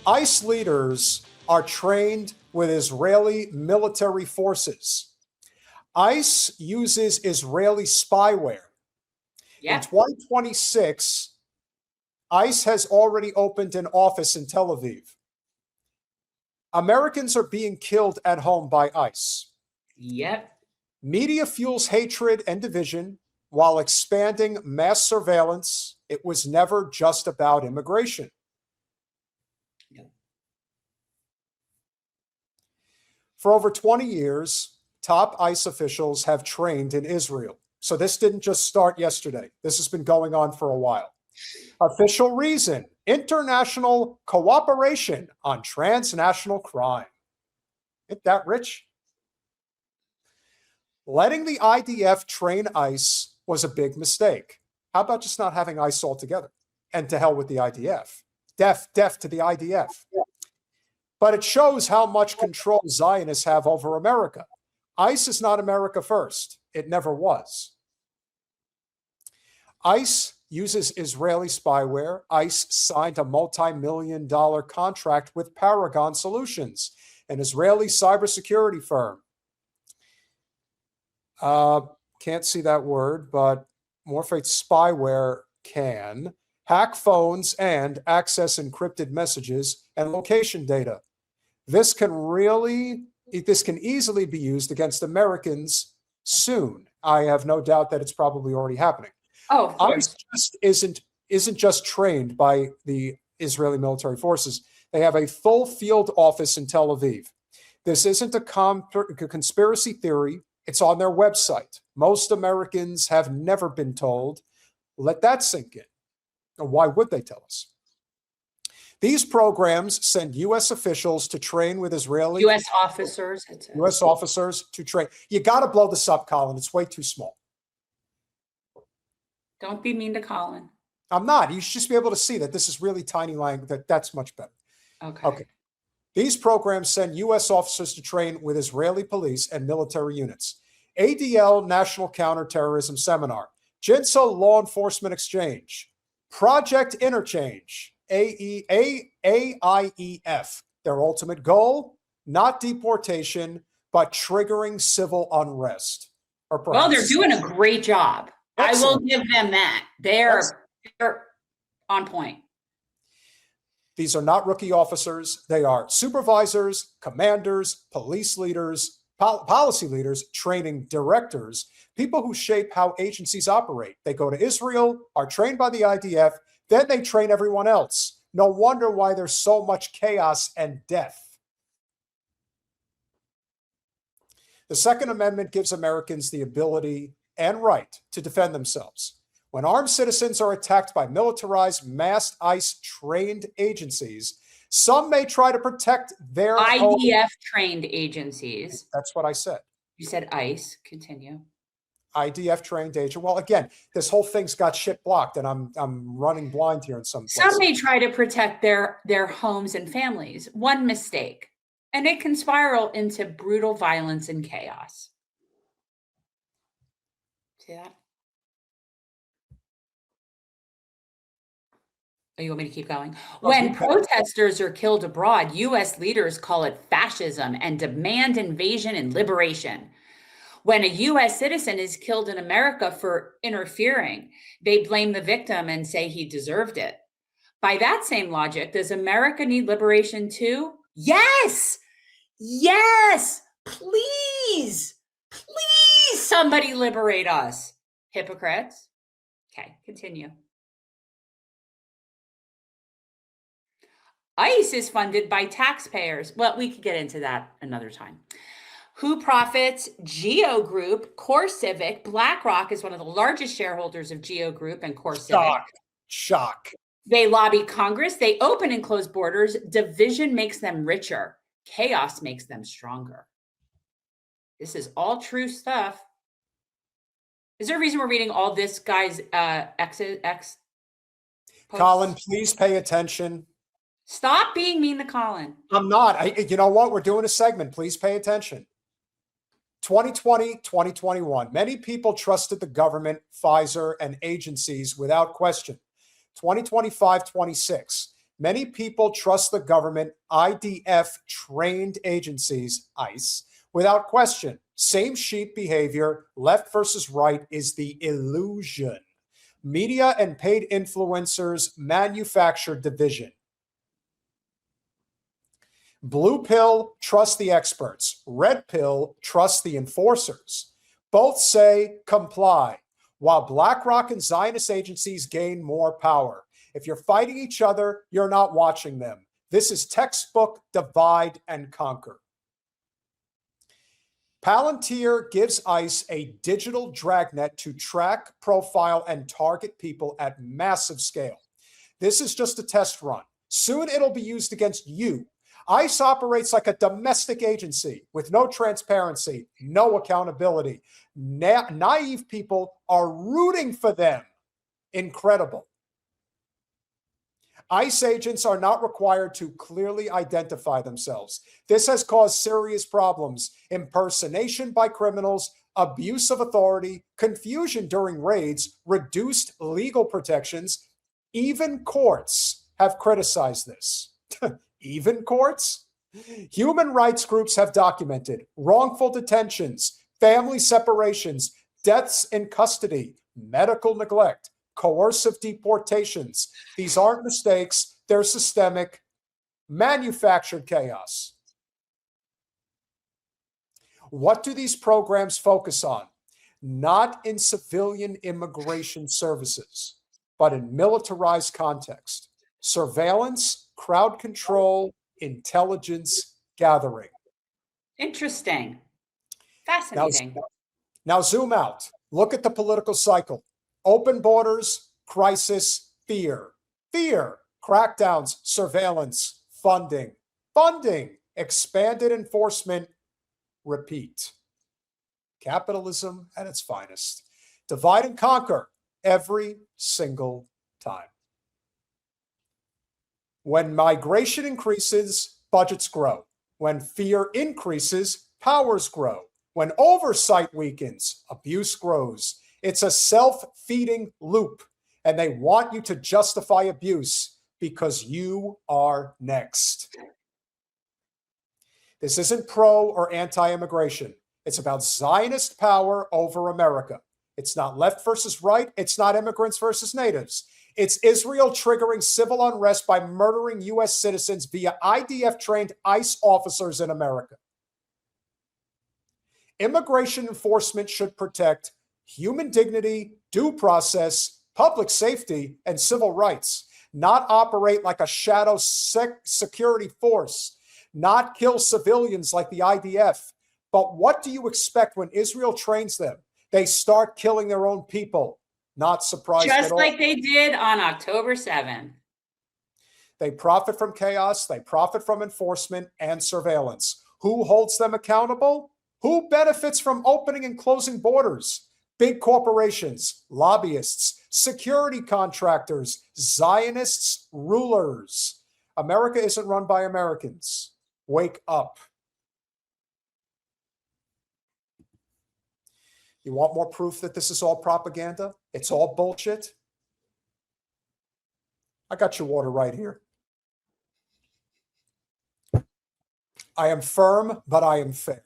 ICE leaders are trained with Israeli military forces. ICE uses Israeli spyware. In 2026, ICE has already opened an office in Tel Aviv. Americans are being killed at home by ICE. Yep. Media fuels hatred and division while expanding mass surveillance. It was never just about immigration. Yep. For over 20 years, top ICE officials have trained in Israel. So this didn't just start yesterday. This has been going on for a while. Official reason: international cooperation on transnational crime. Isn't that rich? Letting the IDF train ICE was a big mistake. How about just not having ICE altogether? And to hell with the IDF. Deaf to the IDF. But it shows how much control Zionists have over America. ICE is not America first. It never was. ICE uses Israeli spyware. ICE signed a multi-million-dollar contract with Paragon Solutions, an Israeli cybersecurity firm. Can't see that word, but Morphate spyware can hack phones and access encrypted messages and location data. This can easily be used against Americans soon. I have no doubt that it's probably already happening. Oh, of course. ICE just isn't just trained by the Israeli military forces. They have a full field office in Tel Aviv. This isn't a conspiracy theory. It's on their website. Most Americans have never been told. Let that sink in. Or why would they tell us? These programs send U.S. officials to train with Israeli U.S. officers. U.S. officers to train. You got to blow this up, Colin. It's way too small. Don't be mean to Colin. I'm not. You should just be able to see that this is really tiny language. That's much better. Okay. These programs send U.S. officers to train with Israeli police and military units. ADL National Counterterrorism Seminar, JINSA Law Enforcement Exchange, Project Interchange, AIEF. Their ultimate goal, not deportation, but triggering civil unrest. Well, they're doing a great job. Excellent. I will give them that. They're on point. These are not rookie officers. They are supervisors, commanders, police leaders, policy leaders, training directors, people who shape how agencies operate. They go to Israel, are trained by the IDF, then they train everyone else. No wonder why there's so much chaos and death. The Second Amendment gives Americans the ability and right to defend themselves. When armed citizens are attacked by militarized, masked ICE-trained agencies, some may try to protect their IDF-trained agencies. That's what I said. You said ICE. Continue. IDF-trained agent. Well, again, this whole thing's got shit blocked, and I'm running blind here in some places. Some may try to protect their homes and families. One mistake, and it can spiral into brutal violence and chaos. See that? Oh, you want me to keep going? When protesters are killed abroad, U.S. leaders call it fascism and demand invasion and liberation. When a U.S. citizen is killed in America for interfering, they blame the victim and say he deserved it. By that same logic, does America need liberation too? Yes! Yes! Please! Please, somebody liberate us. Hypocrites. Okay, continue. ICE is funded by taxpayers. Well, we could get into that another time. Who profits? Geo Group, Core Civic. BlackRock is one of the largest shareholders of Geo Group and Core Civic. Shock. They lobby Congress. They open and close borders. Division makes them richer. Chaos makes them stronger. This is all true stuff. Is there a reason we're reading all this guy's X posts? Colin, please pay attention. Stop being mean to Colin. I'm not. You know what? We're doing a segment. Please pay attention. 2020, 2021. Many people trusted the government, Pfizer, and agencies without question. 2025, 26. Many people trust the government IDF trained agencies, ICE, without question. Same sheep behavior, left versus right, is the illusion. Media and paid influencers manufacture division. Blue pill, trust the experts. Red pill, trust the enforcers. Both say comply, while BlackRock and Zionist agencies gain more power. If you're fighting each other, you're not watching them. This is textbook divide and conquer. Palantir gives ICE a digital dragnet to track, profile, and target people at massive scale. This is just a test run. Soon it'll be used against you. ICE operates like a domestic agency with no transparency, no accountability. Naive people are rooting for them. Incredible. ICE agents are not required to clearly identify themselves. This has caused serious problems: impersonation by criminals, abuse of authority, confusion during raids, reduced legal protections. Even courts have criticized this. Even courts? Human rights groups have documented wrongful detentions, family separations, deaths in custody, medical neglect, coercive deportations. These aren't mistakes, they're systemic, manufactured chaos. What do these programs focus on? Not in civilian immigration services, but in militarized context. Surveillance, crowd control, intelligence gathering. Interesting. Fascinating. Now zoom out. Look at the political cycle. Open borders, crisis, fear. Fear, crackdowns, surveillance, funding. Funding, expanded enforcement, repeat. Capitalism at its finest. Divide and conquer every single time. When migration increases, budgets grow. When fear increases, powers grow. When oversight weakens, abuse grows. It's a self-feeding loop, and they want you to justify abuse because you are next. This isn't pro or anti-immigration. It's about Zionist power over America. It's not left versus right. It's not immigrants versus natives. It's Israel triggering civil unrest by murdering U.S. citizens via IDF-trained ICE officers in America. Immigration enforcement should protect human dignity, due process, public safety, and civil rights, not operate like a shadow security force, not kill civilians like the IDF. But what do you expect when Israel trains them? They start killing their own people. Not surprised at all. Just like they did on October 7th. They profit from chaos. They profit from enforcement and surveillance. Who holds them accountable? Who benefits from opening and closing borders? Big corporations, lobbyists, security contractors, Zionists, rulers. America isn't run by Americans. Wake up. You want more proof that this is all propaganda? It's all bullshit? I got your water right here. I am firm, but I am fair.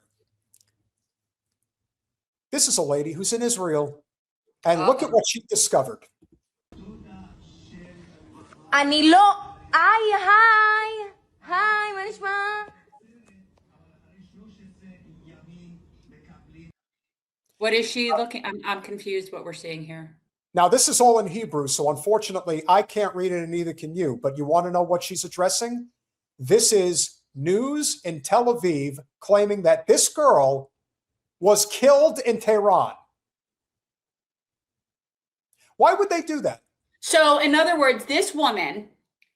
This is a lady who's in Israel, and look at what she discovered. אני לא, היי, מה נשמע? What is she looking? I'm confused what we're seeing here. Now, this is all in Hebrew, so unfortunately, I can't read it and neither can you. But you want to know what she's addressing? This is news in Tel Aviv claiming that this girl was killed in Tehran. Why would they do that? So, in other words, this woman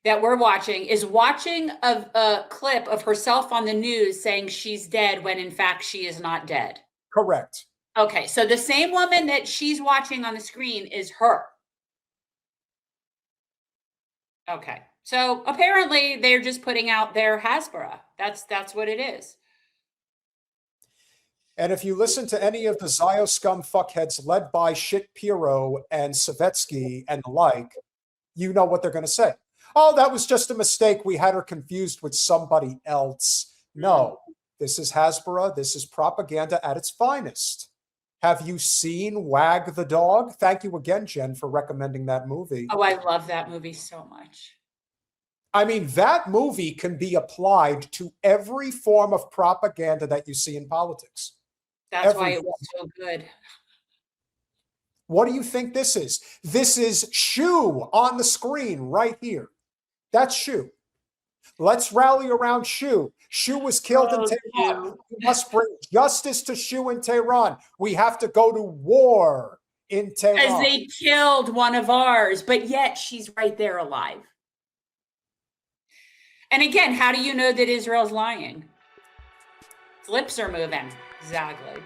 that we're watching is watching a clip of herself on the news saying she's dead when in fact she is not dead. Correct. Okay, so the same woman that she's watching on the screen is her. Okay, so apparently they're just putting out their Hasbara. That's what it is. And if you listen to any of the Zio scum fuckheads led by Shit Piro and Savetsky and the like, you know what they're going to say. Oh, that was just a mistake. We had her confused with somebody else. No, this is Hasbara. This is propaganda at its finest. Have you seen Wag the Dog? Thank you again, Jen, for recommending that movie. Oh, I love that movie so much. I mean, that movie can be applied to every form of propaganda that you see in politics. That's why it was so good. What do you think this is? This is Shu on the screen right here. That's Shu. Let's rally around Shu. Shu was killed in Tehran. We must bring justice to Shu in Tehran. We have to go to war in Tehran. As they killed one of ours, but yet she's right there alive. And again, how do you know that Israel's lying? Its lips are moving. Exactly.